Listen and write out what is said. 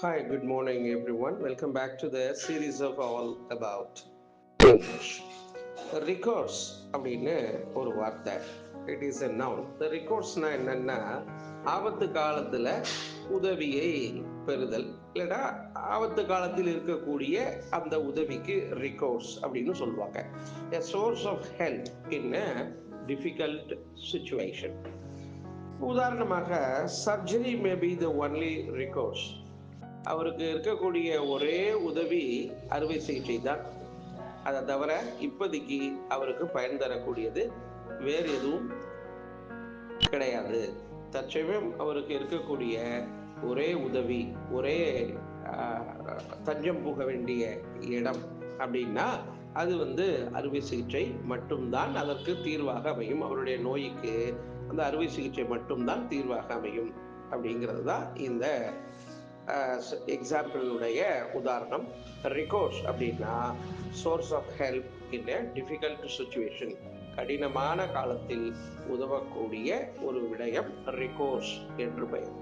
Hi, good morning, everyone. Welcome back to the series of All About English. Recourse அப்படின்னு ஒரு வார்த்தை. It is a noun. The ரிகோர்ஸ்னா என்னன்னா ஆபத்து காலத்துல உதவியை பெறுதல் இல்லைன்னா ஆபத்து காலத்தில் இருக்கக்கூடிய அந்த உதவிக்கு ரிகோர்ஸ் அப்படின்னு சொல்லுவாங்க. A source of help in a difficult situation. உதாரணமாக surgery may be the only recourse. அவருக்கு இருக்கக்கூடிய ஒரே உதவி அறுவை சிகிச்சை தான். அதை தவிர இப்போதைக்கு அவருக்கு பயன் தரக்கூடியது வேறு எதுவும் கிடையாது. தற்சமயம் அவருக்கு இருக்கக்கூடிய ஒரே உதவி, ஒரே தஞ்சம் புக வேண்டிய இடம் அப்படின்னா அது அறுவை சிகிச்சை மட்டும்தான் அதற்கு தீர்வாக அமையும். அவருடைய நோய்க்கு அந்த அறுவை சிகிச்சை மட்டும்தான் தீர்வாக அமையும் அப்படிங்கிறது தான் இந்த எக்ஸாம்பிளுடைய உதாரணம். ரிகோர்ஸ் அப்படின்னா source of help in a difficult situation. கடினமான காலத்தில் உதவக்கூடிய ஒரு விடயம் ரிகோர்ஸ் என்று பெயர்.